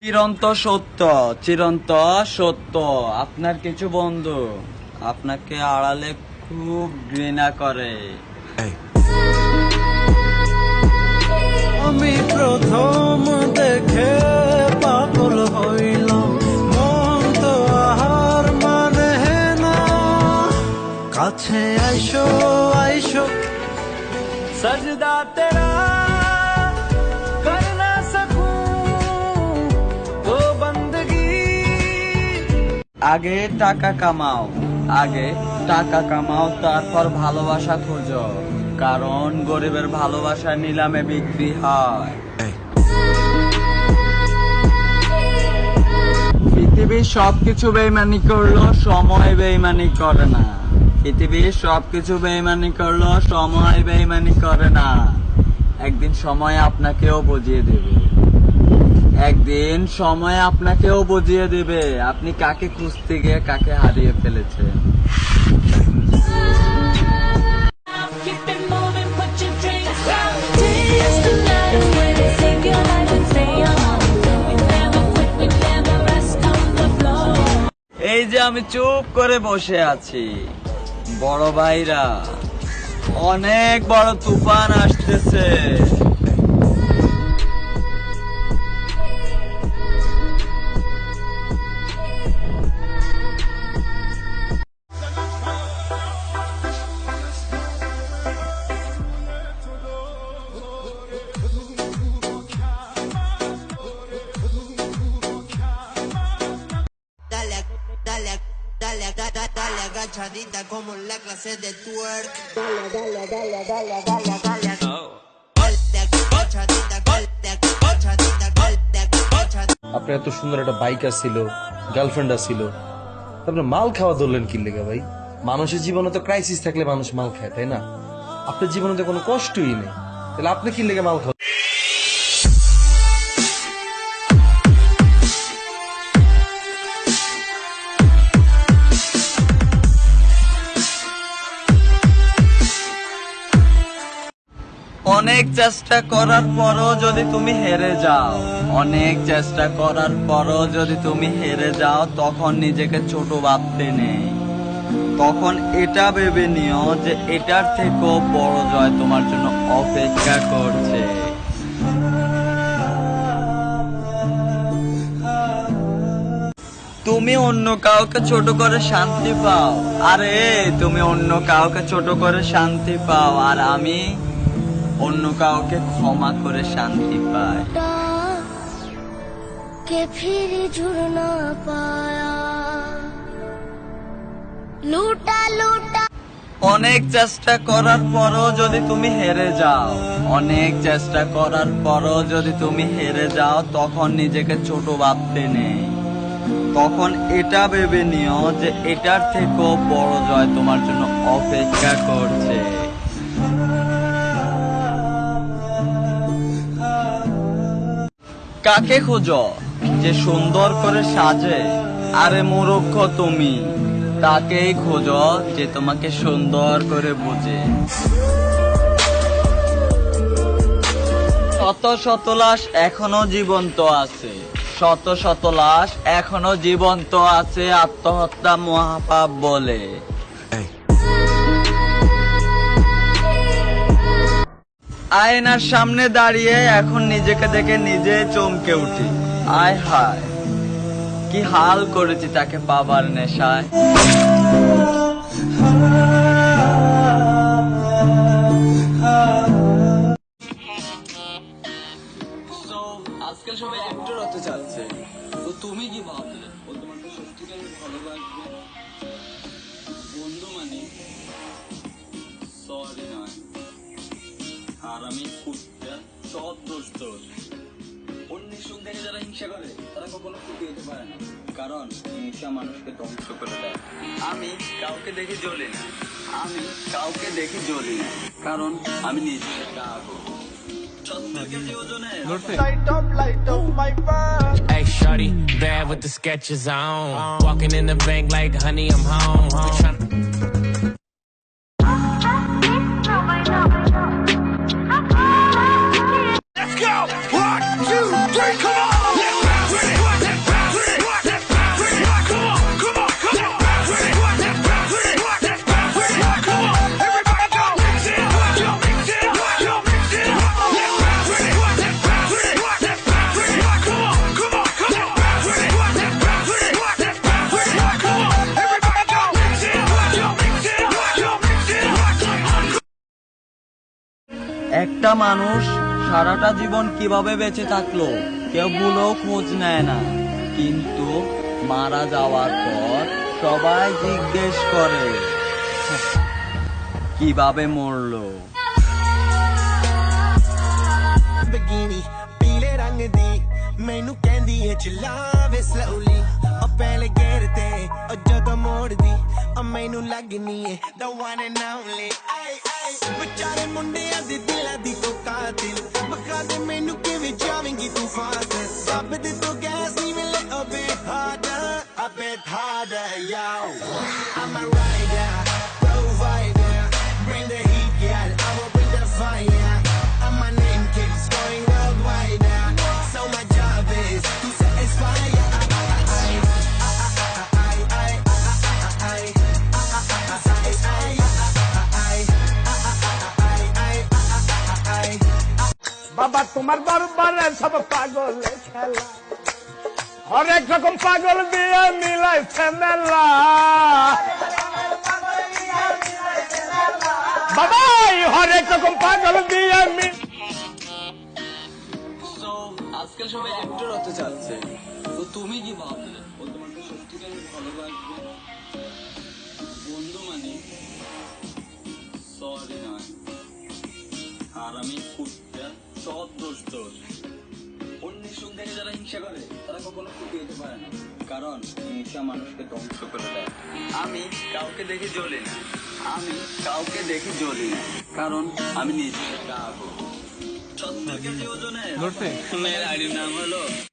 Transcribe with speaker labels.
Speaker 1: চিরন্ত সত্য। আপনার কিছু বন্ধু আপনাকে আড়ালে খুব ঘৃণা করে।
Speaker 2: আমি প্রথম দেখে পাগল হইলাম, মন তো আহার মানে না। কাছে আইসো আইসো সজদা তেরা করনা सकूं তো বন্দগি।
Speaker 1: আগে টাকা কামাও তারপর ভালোবাসা খোঁজো, কারণ গরিবের ভালোবাসা নিলামে বিক্রি হয়। পৃথিবীর সবকিছু বেইমানি করলো সময় বেইমানি করে না। পৃথিবীর সবকিছু বেইমানি করলো সময় বেইমানি করে না। একদিন সময় আপনাকেও বুঝিয়ে দেবে আপনি কাকে খুঁজতে গিয়ে কাকে হারিয়ে ফেলেছেন। এই যে আমি চুপ করে বসে আছি, বড় ভাইরা অনেক বড় তুফান আসতেছে।
Speaker 3: Dale agachadita como la clase de twerk.
Speaker 4: আপনার এত সুন্দর একটা বাইক আসছিল, গার্লফ্রেন্ড আসছিল, তারপরে মাল খাওয়া ধরলেন কি লেগে ভাই? মানুষের জীবনে তো ক্রাইসিস থাকলে মানুষ মাল খায়, তাই না? আপনার জীবনে তো কোনো কষ্টই নেই, তাহলে আপনি কি লেগে মাল খাওয়া?
Speaker 1: অনেক চেষ্টা করার পরও যদি তুমি হেরে যাও তখন নিজেকে ছোট ভাবতে নেই। তখন এটা ভেবে নিও যে এটার থেকেও বড় জয় তোমার জন্য অপেক্ষা করছে। তুমি অন্য কাউকে ছোট করে শান্তি পাও, আর আমি অন্য কাউকে ক্ষমা করে শান্তি পাই।
Speaker 5: के फिर जुड़ ना पाया, लूटा
Speaker 1: অনেক চেষ্টা করার পরও যদি তুমি হেরে যাও তখন নিজেকে ছোট ভাবতে নেই। তখন এটা ভেবে নিও যে এটার থেকেও বড় জয় তোমার জন্য অপেক্ষা করছে। কাকে খোঁজো যে সুন্দর করে সাজে? আরে মূর্খ তুমি, তাকেই খোঁজো যে তোমাকে সুন্দর করে বোঝে। শত শত লাশ এখনো জীবন্ত আছে, আত্মহত্যা মহাপাপ বলে। আয়নার সামনে দাঁড়িয়ে এখন নিজেকে দেখে নিজে চমকে উঠি, আয় হায় কি হাল করেছি তাকে পাবার নেশায়। আজকাল সবাই অ্যাক্টর হতে চাচ্ছে, তো তুমি কি ভাবলে ও তোমাকে সত্যিকারের ভালোবাসবে? বন্ধু মানে সরি নয়, আর আমি কুত্তা, সব দোষ তোর। অন্যের সুখ দেখে যারা হিংসা করে তারা কখনো সুখী হতে পারে না, কারণ হিংসা মানুষকে ধ্বংস করে দেয়। আমি কাউকে দেখে জ্বলি না, কারণ আমি নিজে একটা আগুন।
Speaker 6: Hey shorty, bad with the sketches on. Walking in the bank like honey, I'm home.
Speaker 2: Let's go! 1, 2, 3, come on!
Speaker 1: মানুষ সারাটা জীবন কিভাবে বেঁচে থাকলো কেউ ভুলেও খোঁজ নেয় না, কিন্তু মারা যাওয়ার পর সবাই জিজ্ঞেস করে কিভাবে মরলো।
Speaker 2: ਬਗੀਨੀ ਪੀਲੇ ਰੰਗ ਦੀ ਮੈਨੂੰ ਕਹਿੰਦੀ ਏ ਚਲਾਵੇ ਸਲੋਲੀ ਉਹ ਪਹਿਲੇ ਗੇਰ ਤੇ ਉਹ ਜਦੋਂ ਮੋੜਦੀ ਉਹ ਮੈਨੂੰ ਲੱਗਨੀ ਏ the one and only ਆਈ ਆਈ ਵਿਚਾਰੇ ਮੁੰਡਿਆਂ ਦੇ ਦਿਲਾਂ ਦੀ ਤੂੰ ਕਾਤਿਲ ਬਖਾ ਦੇ ਮੈਨੂੰ ਕਿਵੇਂ ਜਾਵੇਂਗੀ ਤੂੰ ਫਾਸਲ ਰੱਬ ਦੇ ਤੋਂ ਗੈਸ ਨਹੀਂ ਮਿਲੇ a bit harder yo I'm a rider provider bring the heat girl I will bring the fire and my name keeps going worldwide now. So my job is to satisfy ya.
Speaker 7: বাবা তোমার দরবারে সব পাগল খেলা হরেক রকম পাগল দিয়ে মিলাইছে মেলা বাবাই হরেক রকম পাগল দিয়ে
Speaker 1: আজকাল সবাই অ্যাক্টর হতে চাচ্ছে, তো তুমি কি ভাবলে ও তোমাকে সত্যিকারে ভালোবাসবে? বন্ধু মানে সরি নয়, আর আমি কুত্তা, সব দোষ তোর। অন্যের সুখ দেখে যারা হিংসা করে তারা কখনো সুখী হতে পারে না, কারণ হিংসা মানুষকে ধ্বংস করে দেয়। আমি কাউকে দেখে জ্বলি না, কারণ আমি নিজে সত্যকে যে ওজনে মেয়ের আইডির নাম হলো